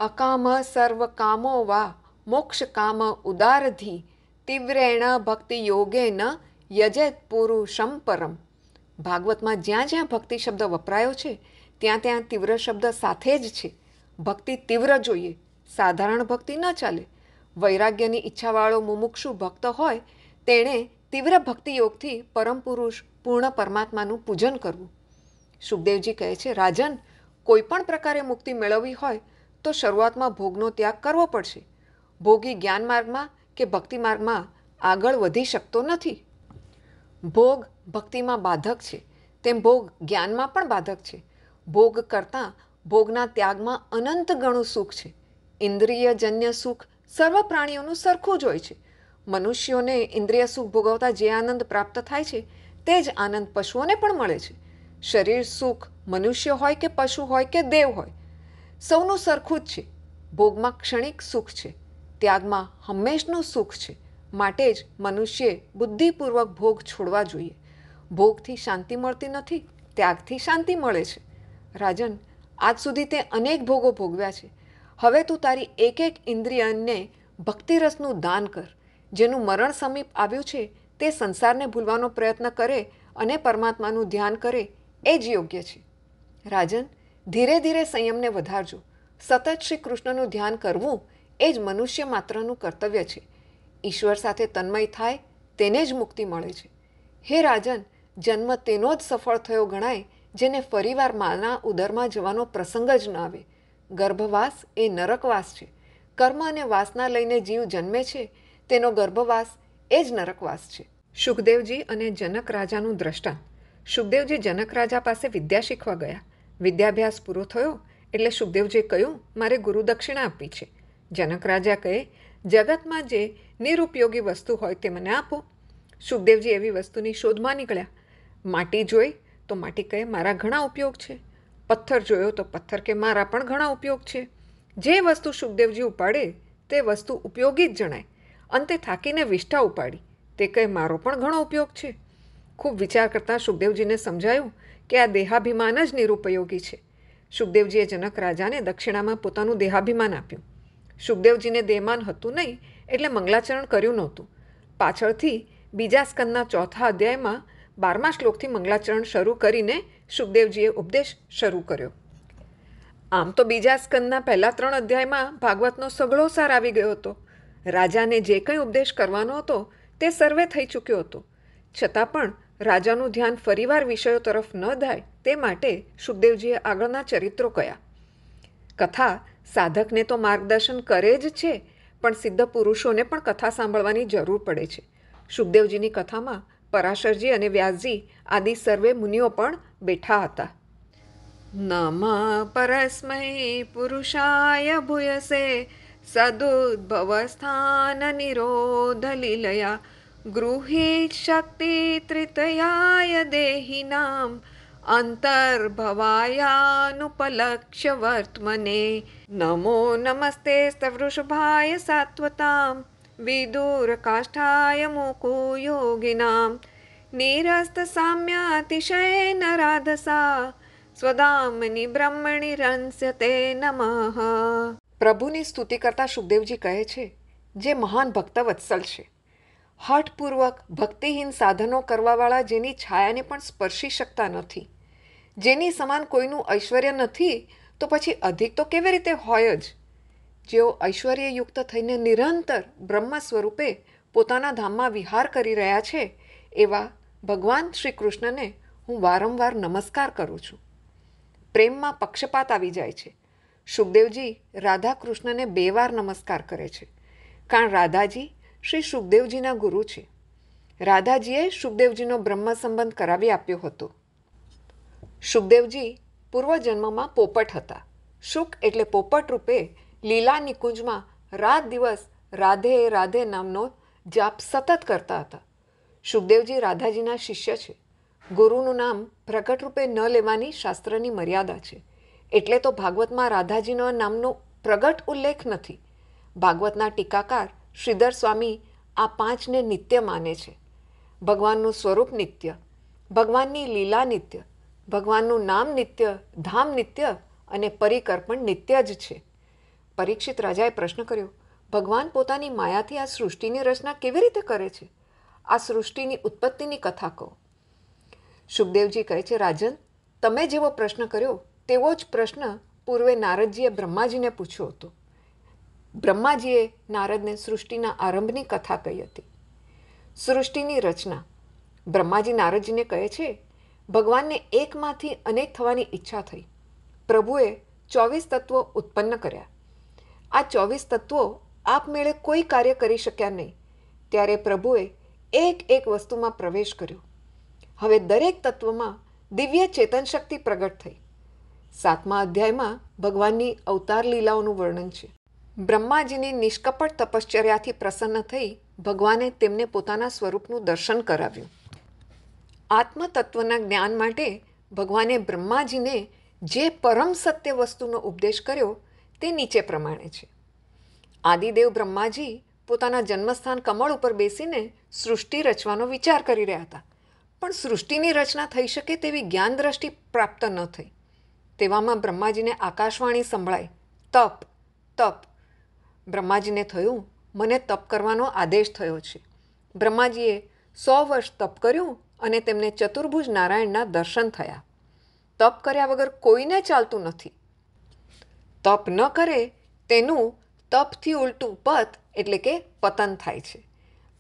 અકામ સર્વ કામો વા મોક્ષ કામ ઉદારધી તીવ્રેણ ભક્તિ યોગેન યજેત પુરુષમ પરમ. ભાગવતમાં જ્યાં જ્યાં ભક્તિ શબ્દ વપરાયો છે ત્યાં ત્યાં તીવ્ર શબ્દ સાથે જ છે. ભક્તિ તીવ્ર જોઈએ, સાધારણ ભક્તિ ન ચાલે. વૈરાગ્યની ઈચ્છાવાળો મુમુક્ષુ ભક્ત હોય તેણે તીવ્ર ભક્તિ યોગથી પરમ પુરુષ પૂર્ણ પરમાત્માનું પૂજન કરવું. સુખદેવજી કહે છે, રાજન, કોઈ પણ પ્રકારે મુક્તિ મેળવવી હોય તો શરૂઆતમાં ભોગનો ત્યાગ કરવો પડશે. ભોગી જ્ઞાન માર્ગમાં કે ભક્તિ માર્ગમાં આગળ વધી શકતો નથી. ભોગ ભક્તિમાં બાધક છે, તેમ ભોગ જ્ઞાનમાં પણ બાધક છે. ભોગ કરતાં ભોગના ત્યાગમાં અનંત ગણું સુખ છે. ઇન્દ્રિયજન્ય સુખ સર્વ પ્રાણીઓનું સરખું જ હોય છે. મનુષ્યોને ઇન્દ્રિય સુખ ભોગવતા જે આનંદ પ્રાપ્ત થાય છે તે જ આનંદ પશુઓને પણ મળે છે. શરીર સુખ મનુષ્ય હોય કે પશુ હોય કે દેવ હોય, સૌનું સરખું જ છે. ભોગમાં ક્ષણિક સુખ છે, ત્યાગમાં હંમેશનું સુખ છે. માટે જ મનુષ્યે બુદ્ધિપૂર્વક ભોગ છોડવા જોઈએ. ભોગથી શાંતિ મળતી નથી, ત્યાગથી શાંતિ મળે છે. રાજન, આજ સુધી તે અનેક ભોગો ભોગવ્યા છે. હવે તું તારી એક એક ઇન્દ્રિયને ભક્તિરસનું દાન કર. જેનું મરણ સમીપ આવ્યું છે તે સંસારને ભૂલવાનો પ્રયત્ન કરે અને પરમાત્માનું ધ્યાન કરે એ જ યોગ્ય છે. રાજન, ધીરે ધીરે સંયમને વધારજો. સતત શ્રી કૃષ્ણનું ધ્યાન કરવું એ જ મનુષ્ય માત્રનું કર્તવ્ય છે. ઈશ્વર સાથે તન્મય થાય તેને જ મુક્તિ મળે છે. હે રાજન, જન્મ તેનો જ સફળ થયો ગણાય જેને ફરીવાર માના ઉદરમાં જવાનો પ્રસંગ જ ન આવે. ગર્ભવાસ એ નરકવાસ છે. કર્મ અને વાસના લઈને જીવ જન્મે છે તેનો ગર્ભવાસ એ જ નરકવાસ છે. સુખદેવજી અને જનક રાજાનું દ્રષ્ટાંત. સુખદેવજી જનક રાજા પાસે વિદ્યા શીખવા ગયા. વિદ્યાભ્યાસ પૂરો થયો એટલે સુખદેવજીએ કહ્યું, મારે ગુરુ દક્ષિણા આપવી છે. જનક રાજા કહે, જગતમાં જે નિરુપયોગી વસ્તુ હોય તે મને આપો. સુખદેવજી એવી વસ્તુની શોધમાં નીકળ્યા. માટી જોઈ તો માટી કહે, મારા ઘણા ઉપયોગ છે. પથ્થર જોયો તો પથ્થર કે મારા પણ ઘણા ઉપયોગ છે. જે વસ્તુ સુખદેવજી ઉપાડે તે વસ્તુ ઉપયોગી જ જણાય. અંતે થાકીને વિષ્ઠા ઉપાડી. તે કહે, મારો પણ ઘણો ઉપયોગ છે. ખૂબ વિચાર કરતાં સુખદેવજીને સમજાયું કે આ દેહાભિમાન જ નિરુપયોગી છે. સુખદેવજીએ જનક રાજાને દક્ષિણામાં પોતાનું દેહાભિમાન આપ્યું. સુખદેવજીને દેહમાન હતું નહીં એટલે મંગલાચરણ કર્યું નહોતું. પાછળથી બીજા સ્કંદના 4થા અધ્યાયમાં 12મા શ્લોકથી મંગલાચરણ શરૂ કરીને સુખદેવજીએ ઉપદેશ શરૂ કર્યો. આમ તો બીજા સ્કંદના પહેલા 3 અધ્યાયમાં ભાગવતનો સઘળો સાર આવી ગયો હતો. રાજાને જે કંઈ ઉપદેશ કરવાનો હતો તે સર્વે થઈ ચૂક્યો હતો. છતાં પણ રાજાનું ધ્યાન ફરીવાર વિષયો તરફ ન જાય તે માટે સુખદેવજીએ આગળના ચરિત્રો કયા. કથા સાધકને તો માર્ગદર્શન કરે જ છે, પણ સિદ્ધ પુરુષોને પણ કથા સાંભળવાની જરૂર પડે છે. સુખદેવજીની કથામાં પરાશરજી અને વ્યાસજી આદિ સર્વે મુનિઓ પણ બેઠા હતા. નમઃ પરસ્મૈ પુરુષાય ભૂયસે સદુદ્ભવસ્થાન નિરોધ લીલયા ગૃહીત શક્તિ ત્રિતયાય દેહિનામ અંતર્ભવાયાનુપલક્ષ્ય વર્ત્મને નમો નમસ્તે સ્તવૃષભાય સાત્વતામ વિદુર કાષ્ઠાય મુકુ યોગિનામ નિરસ્ત સામ્યાતિશયન રાધસા સ્વદામની બ્રહ્મણી રંસ્યતે નમઃ. પ્રભુની સ્તુતિ કરતા સુખદેવજી કહે છે, જે મહાન ભક્તવત્સલ છે, હઠપૂર્વક ભક્તિહીન સાધનો કરવાવાળા જેની છાયાને પણ સ્પર્શી શકતા નથી, જેની સમાન કોઈનું ઐશ્વર્ય નથી તો પછી અધિક તો કેવી રીતે હોય જ. જેઓ ઐશ્વર્યયુક્ત થઈને નિરંતર બ્રહ્મ સ્વરૂપે પોતાના ધામમાં વિહાર કરી રહ્યા છે એવા ભગવાન શ્રી કૃષ્ણને હું વારંવાર નમસ્કાર કરું છું. પ્રેમમાં પક્ષપાત આવી જાય છે. સુખદેવજી રાધા કૃષ્ણને 2 વાર નમસ્કાર કરે છે, કારણ રાધાજી શ્રી સુખદેવજીના ગુરુ છે. રાધાજીએ સુખદેવજીનો બ્રહ્મ સંબંધ કરાવી આપ્યો હતો. સુખદેવજી પૂર્વજન્મમાં પોપટ હતા. શુક એટલે પોપટ રૂપે લીલા નિકુંજમાં રાત દિવસ રાધે રાધે નામનો જાપ સતત કરતા હતા. સુખદેવજી રાધાજીના શિષ્ય છે. ગુરુનું નામ પ્રગટ રૂપે ન લેવાની શાસ્ત્રની મર્યાદા છે. એટલે તો ભાગવતમાં રાધાજીનો નામનો પ્રગટ ઉલ્લેખ નથી. ભાગવતના ટીકાકાર શ્રીધર સ્વામી આ 5ને નિત્ય માને છે. ભગવાનનું સ્વરૂપ નિત્ય, ભગવાનની લીલા નિત્ય, ભગવાનનું નામ નિત્ય, ધામ નિત્ય અને પરિકર પણ નિત્ય જ છે. પરીક્ષિત રાજાએ પ્રશ્ન કર્યો, ભગવાન પોતાની માયાથી આ સૃષ્ટિની રચના કેવી રીતે કરે છે? આ સૃષ્ટિની ઉત્પત્તિની કથા કહો. શુકદેવજી કહે છે, રાજન, તમે જેવો પ્રશ્ન કર્યો તેવો જ પ્રશ્ન પૂર્વે નારદજીએ બ્રહ્માજીને પૂછ્યો હતો. બ્રહ્માજીએ નારદને સૃષ્ટિના આરંભની કથા કહી હતી. સૃષ્ટિની રચના. બ્રહ્માજી નારદજીને કહે છે, ભગવાનને એકમાંથી અનેક થવાની ઈચ્છા થઈ. પ્રભુએ 24 તત્વો ઉત્પન્ન કર્યા. આ 24 તત્વો આપમેળે કોઈ કાર્ય કરી શક્યા નહીં. ત્યારે પ્રભુએ એક એક વસ્તુમાં પ્રવેશ કર્યો. હવે દરેક તત્વમાં દિવ્ય ચેતન શક્તિ પ્રગટ થઈ. 7મા અધ્યાયમાં ભગવાનની અવતાર લીલાઓનું વર્ણન છે. બ્રહ્માજીની નિષ્કપટ તપશ્ચર્યાથી પ્રસન્ન થઈ ભગવાને તેમને પોતાના સ્વરૂપનું દર્શન કરાવ્યું. આત્મતત્વના જ્ઞાન માટે ભગવાને બ્રહ્માજીને જે પરમ સત્ય વસ્તુનો ઉપદેશ કર્યો તે નીચે પ્રમાણે છે. આદિદેવ બ્રહ્માજી પોતાના જન્મસ્થાન કમળ ઉપર બેસીને સૃષ્ટિ રચવાનો વિચાર કરી રહ્યા હતા, પણ સૃષ્ટિની રચના થઈ શકે તેવી જ્ઞાન દ્રષ્ટિ પ્રાપ્ત ન થઈ. તેવામાં બ્રહ્માજીને આકાશવાણી સંભળાઈ, તપ તપ. બ્રહ્માજીને થયું, મને તપ કરવાનો આદેશ થયો છે. બ્રહ્માજીએ 100 વર્ષ તપ કર્યું અને તેમને ચતુર્ભુજ નારાયણના દર્શન થયા. તપ કર્યા વગર કોઈને ચાલતું નથી. તપ ન કરે તેનું તપથી ઉલટું પત એટલે કે પતન થાય છે.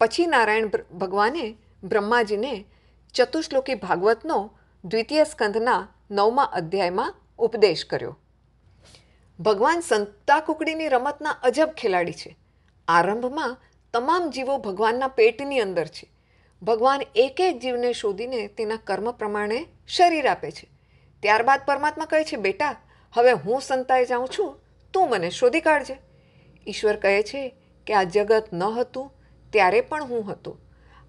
પછી નારાયણ ભગવાને બ્રહ્માજીને ચતુશ્લોકી ભાગવતનો 2ય સ્કંધના 9મા અધ્યાયમાં ઉપદેશ કર્યો. ભગવાન સંતા કુકડીની રમતના અજબ ખેલાડી છે. આરંભમાં તમામ જીવો ભગવાનના પેટની અંદર છે. ભગવાન એક એક જીવને શોધીને તેના કર્મ પ્રમાણે શરીર આપે છે. ત્યારબાદ પરમાત્મા કહે છે, બેટા, હવે હું સંતાઈ જાઉં છું, તું મને શોધી કાઢજે. ઈશ્વર કહે છે કે આ જગત ન હતું ત્યારે પણ હું હતો.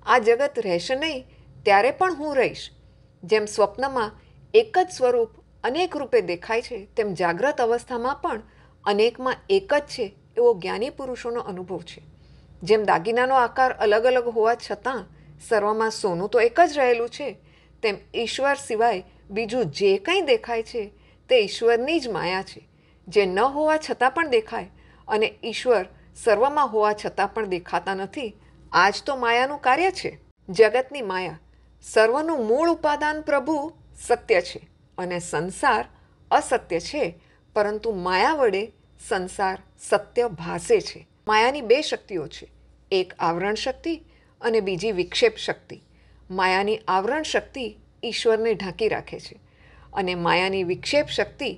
આ જગત રહેશે નહીં ત્યારે પણ હું રહીશ. જેમ સ્વપ્નમાં એક જ સ્વરૂપ અનેક રૂપે દેખાય છે, તેમ જાગ્રત અવસ્થામાં પણ અનેકમાં એક જ છે એવો જ્ઞાની પુરુષોનો અનુભવ છે. જેમ દાગીનાનો આકાર અલગ અલગ હોવા છતાં સર્વમાં સોનું તો એક જ રહેલું છે, તેમ ઈશ્વર સિવાય બીજું જે કંઈ દેખાય છે તે ઈશ્વરની જ માયા છે, જે ન હોવા છતાં પણ દેખાય અને ઈશ્વર સર્વમાં હોવા છતાં પણ દેખાતા નથી. આ જ તો માયાનું કાર્ય છે. જગતની માયા. સર્વનું મૂળ ઉપાદાન પ્રભુ સત્ય છે અને સંસાર અસત્ય છે, પરંતુ માયા વડે સંસાર સત્ય ભાસે છે. માયાની 2 શક્તિઓ છે, એક આવરણ શક્તિ અને બીજી વિક્ષેપ શક્તિ. માયાની આવરણ શક્તિ ઈશ્વરને ઢાંકી રાખે છે અને માયાની વિક્ષેપ શક્તિ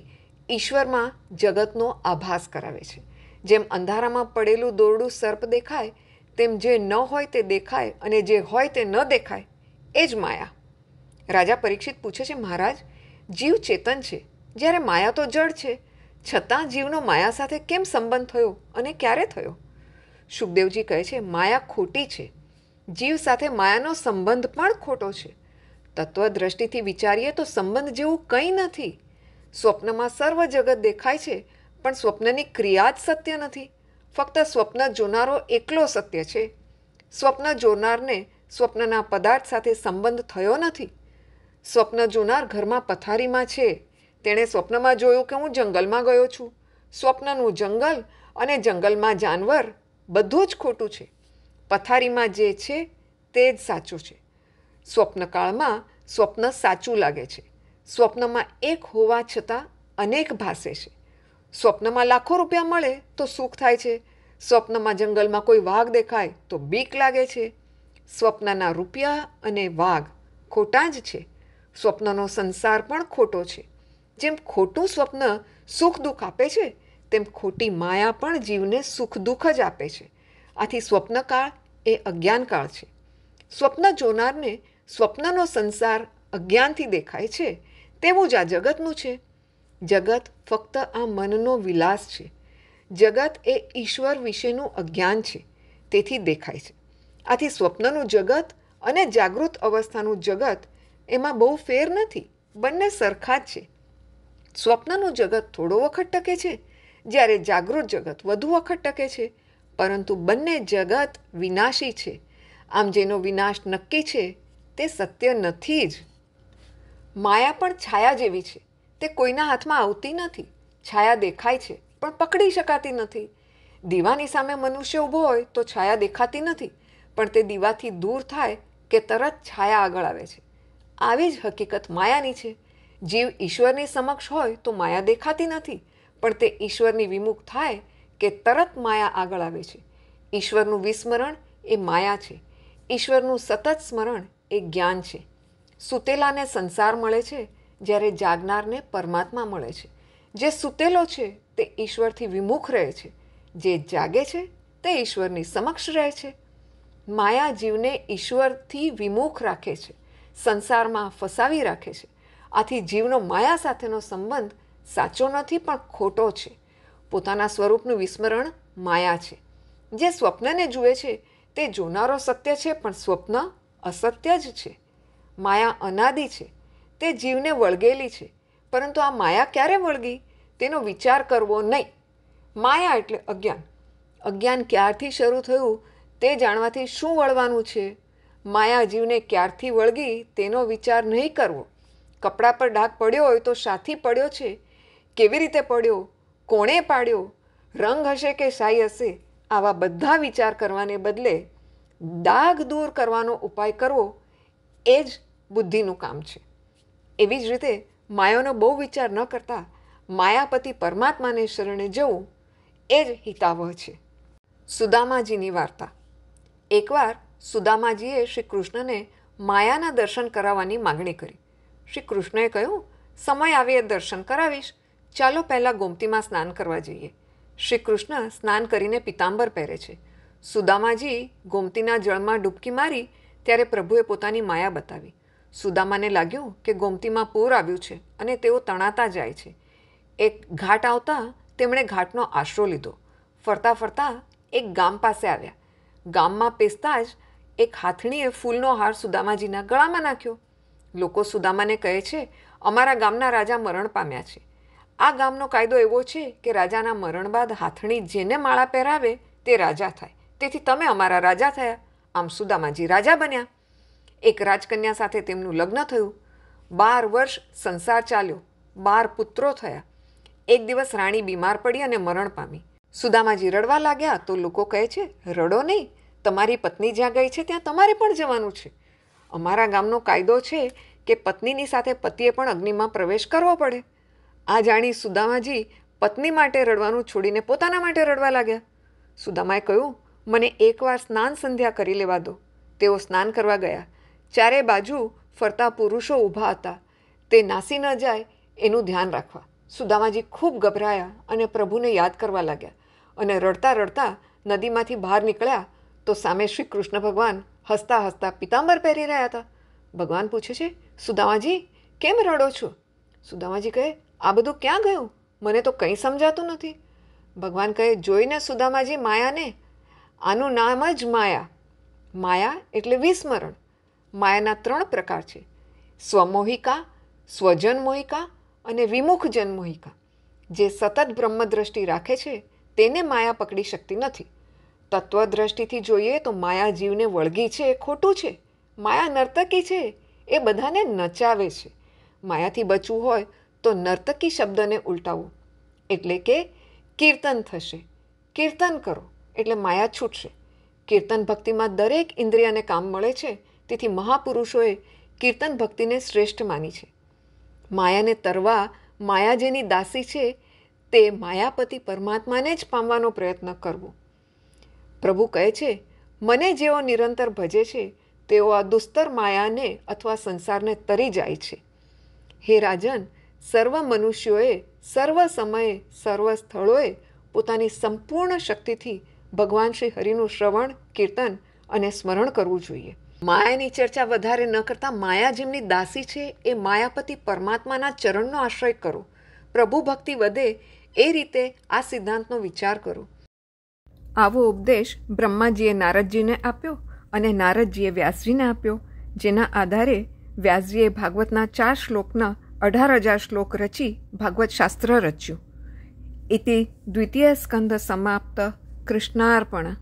ઈશ્વરમાં જગતનો આભાસ કરાવે છે. જેમ અંધારામાં પડેલું દોરડું સર્પ દેખાય, તેમ જે ન હોય તે દેખાય અને જે હોય તે ન દેખાય, એ જ માયા. રાજા પરીક્ષિત પૂછે છે, મહારાજ, જીવ ચેતન છે જ્યારે માયા તો જડ છે, છતાં જીવનો માયા સાથે કેમ સંબંધ થયો અને ક્યારે થયો? શુકદેવજી કહે છે, માયા ખોટી છે. જીવ સાથે માયાનો સંબંધ પણ ખોટો છે. તત્વદ્રષ્ટિથી વિચારીએ તો સંબંધ જેવું કંઈ નથી. સ્વપ્નમાં સર્વ જગત દેખાય છે, પણ સ્વપ્નની ક્રિયા જ સત્ય નથી. ફક્ત સ્વપ્ન જોનારો એકલો સત્ય છે. સ્વપ્ન જોનારને સ્વપ્નના પદાર્થ સાથે સંબંધ થયો નથી. સ્વપ્ન જોનાર ઘરમાં પથારીમાં છે. તેણે સ્વપ્નમાં જોયું કે હું જંગલમાં ગયો છું. સ્વપ્નનું જંગલ અને જંગલમાં જાનવર બધું જ ખોટું છે. પથારીમાં જે છે તે જ સાચું છે. સ્વપ્નકાળમાં સ્વપ્ન સાચું લાગે છે. સ્વપ્નમાં એક હોવા છતાં અનેક ભાસે છે. સ્વપ્નમાં લાખો રૂપિયા મળે તો સુખ થાય છે. સ્વપ્નમાં જંગલમાં કોઈ વાઘ દેખાય તો બીક લાગે છે. સ્વપ્નના રૂપિયા અને વાઘ ખોટા જ છે. સ્વપ્નનો સંસાર પણ ખોટો છે. જેમ ખોટું સ્વપ્ન સુખ દુઃખ આપે છે, તેમ ખોટી માયા પણ જીવને સુખ દુઃખ જ આપે છે. આથી સ્વપ્નકાળ એ અજ્ઞાનકાળ છે. સ્વપ્ન જોનારને સ્વપ્નનો સંસાર અજ્ઞાનથી દેખાય છે, તેવું જ આ જગતનું છે. જગત ફક્ત આ મનનો વિલાસ છે. જગત એ ઈશ્વર વિશેનું અજ્ઞાન છે, તેથી દેખાય છે. આથી સ્વપ્નનું જગત અને જાગૃત અવસ્થાનું જગત એમાં બહુ ફેર નથી. બંને સરખા જ છે. સ્વપ્નનું જગત થોડો વખત ટકે છે, જ્યારે જાગૃત જગત વધુ વખત ટકે છે, પરંતુ બંને જગત વિનાશી છે. આમ જેનો વિનાશ નક્કી છે તે સત્ય નથી જ. માયા પણ છાયા જેવી છે. તે કોઈના હાથમાં આવતી નથી. છાયા દેખાય છે, પણ પકડી શકાતી નથી. દીવાની સામે મનુષ્ય ઊભો હોય તો છાયા દેખાતી નથી, પણ તે દીવાથી દૂર થાય કે તરત છાયા આગળ આવે છે. આવી જ હકીકત માયાની છે. જીવ ઈશ્વરની સમક્ષ હોય તો માયા દેખાતી નથી, પણ તે ઈશ્વરની વિમુખ થાય કે તરત માયા આગળ આવે છે. ઈશ્વરનું વિસ્મરણ એ માયા છે. ઈશ્વરનું સતત સ્મરણ એ જ્ઞાન છે. સૂતેલાને સંસાર મળે છે, જ્યારે જાગનારને પરમાત્મા મળે છે. જે સૂતેલો છે તે ઈશ્વરથી વિમુખ રહે છે, જે જાગે છે તે ઈશ્વરની સમક્ષ રહે છે. માયા જીવને ઈશ્વરથી વિમુખ રાખે છે, સંસારમાં ફસાવી રાખે છે. આથી જીવનો માયા સાથેનો સંબંધ સાચો નથી પણ ખોટો છે. પોતાના સ્વરૂપનું વિસ્મરણ માયા છે. જે સ્વપ્નને જુએ છે તે જોનારો સત્ય છે, પણ સ્વપ્ન અસત્ય જ છે. માયા અનાદિ છે, તે જીવને વળગેલી છે, પરંતુ આ માયા ક્યારે વળગી તેનો વિચાર કરવો નહીં. માયા એટલે અજ્ઞાન. અજ્ઞાન ક્યારથી શરૂ થયું તે જાણવાથી શું વળવાનું છે? માયા જીવને ક્યારથી વળગી તેનો વિચાર નહીં કરવો. કપડા પર ડાઘ પડ્યો હોય તો શાથી પડ્યો છે, કેવી રીતે પડ્યો, કોણે પાડ્યો, રંગ હશે કે શાઈ હશે, આવા બધા વિચાર કરવાને બદલે ડાઘ દૂર કરવાનો ઉપાય કરવો એ જ બુદ્ધિનું કામ છે. એવી જ રીતે માયાનો બહુ વિચાર ન કરતા માયાપતિ પરમાત્માને શરણે જવું એ જ હિતાવહ છે. સુદામાજીની વાર્તા. એકવાર સુદામાજીએ શ્રી કૃષ્ણને માયાના દર્શન કરાવવાની માગણી કરી. શ્રી કૃષ્ણએ કહ્યું, સમય આવે એ દર્શન કરાવીશ, ચાલો પહેલાં ગોમતીમાં સ્નાન કરવા જઈએ. શ્રી કૃષ્ણ સ્નાન કરીને પિતાંબર પહેરે છે. સુદામાજી ગોમતીના જળમાં ડૂબકી મારી ત્યારે પ્રભુએ પોતાની માયા બતાવી. સુદામાને લાગ્યું કે ગોમતીમાં પૂર આવ્યું છે અને તેઓ તણાતા જાય છે. એક ઘાટ આવતા તેમણે ઘાટનો આશરો લીધો. ફરતા ફરતા એક ગામ પાસે આવ્યા. ગામમાં પેસતા જ એક હાથણીએ ફૂલનો હાર સુદામાજીના ગળામાં નાખ્યો. લોકો સુદામાને કહે છે, અમારા ગામના રાજા મરણ પામ્યા છે. આ ગામનો કાયદો એવો છે કે રાજાના મરણ બાદ હાથણી જેને માળા પહેરાવે તે રાજા થાય. તેથી તમે અમારા રાજા થયા. આમ સુદામાજી રાજા બન્યા. એક રાજકન્યા સાથે તેમનું લગ્ન થયું. 12 વર્ષ સંસાર ચાલ્યો. 12 પુત્રો થયા. એક દિવસ રાણી બીમાર પડી અને મરણ પામી. સુદામાજી રડવા લાગ્યા તો લોકો કહે છે, રડો નહીં, તમારી પત્ની જ્યાં ગઈ છે ત્યાં તમારે પણ જવાનું છે. અમારા ગામનો કાયદો છે કે પત્નીની સાથે પતિએ પણ અગ્નિમાં પ્રવેશ કરવો પડે. આ જાણી સુદામાજી પત્ની માટે રડવાનું છોડીને પોતાના માટે રડવા લાગ્યા. સુદામાએ કહ્યું, મને એકવાર સ્નાન સંધ્યા કરી લેવા દો. તેઓ સ્નાન કરવા ગયા. ચારે બાજુ ફરતા પુરુષો ઊભા હતા. તે નાસી ન જાય એનું ધ્યાન રાખવા. સુદામાજી ખૂબ ગભરાયા અને પ્રભુને યાદ કરવા લાગ્યા અને રડતા રડતા નદીમાંથી બહાર નીકળ્યા તો સામે શ્રી કૃષ્ણ ભગવાન હસતા હસતા પિતાંબર પહેરી રહ્યા હતા. ભગવાન પૂછે છે, સુદામાજી કેમ રડો છો? સુદામાજી કહે, આ બધું ક્યાં ગયું? મને તો કંઈ સમજાતું નથી. ભગવાન કહે, જોઈને સુદામાજી માયાને. આનું નામ જ માયા. માયા એટલે વિસ્મરણ. માયાના 3 પ્રકાર છે: સ્વમોહિકા, સ્વજન મોહિકા અને વિમુખ જનમોહિકા. જે સતત બ્રહ્મદ્રષ્ટિ રાખે છે તેને માયા પકડી શકતી નથી. તત્વદ્રષ્ટિથી જોઈએ તો માયા જીવને વળગી છે એ ખોટું છે. માયા નર્તકી છે, એ બધાને નચાવે છે. માયાથી બચવું હોય તો નર્તકી શબ્દને ઉલટાવો, એટલે કે કીર્તન થશે. કીર્તન કરો એટલે માયા છૂટશે. કીર્તન ભક્તિમાં દરેક ઇન્દ્રિયને કામ મળે છે. તેથી મહાપુરુષોએ કીર્તન ભક્તિને શ્રેષ્ઠ માની છે. માયાને તરવા માયા જેની દાસી છે તે માયાપતિ પરમાત્માને જ પામવાનો પ્રયત્ન કરવો. પ્રભુ કહે છે, મને જેઓ નિરંતર ભજે છે તેઓ આ દુસ્તર માયાને અથવા સંસારને તરી જાય છે. હે રાજન, સર્વ મનુષ્યોએ સર્વ સમયે સર્વ સ્થળોએ પોતાની સંપૂર્ણ શક્તિથી ભગવાન શ્રી હરિનું શ્રવણ, કીર્તન અને સ્મરણ કરવું જોઈએ. માયાની ચર્ચા વધારે ન કરતાં માયા જેમની દાસી છે એ માયાપતિ પરમાત્માના ચરણનો આશ્રય કરો. પ્રભુ ભક્તિ વધે એ રીતે આ સિદ્ધાંતનો વિચાર કરો. આવો ઉપદેશ બ્રહ્માજીએ નારદજીને આપ્યો અને નારદજીએ વ્યાસજીને આપ્યો, જેના આધારે વ્યાસજીએ ભાગવતના 4 શ્લોકના 18,000 શ્લોક રચી ભાગવત શાસ્ત્ર રચ્યું. ઇતિ દ્વિતીય સ્કંદ સમાપ્ત. કૃષ્ણાર્પણ.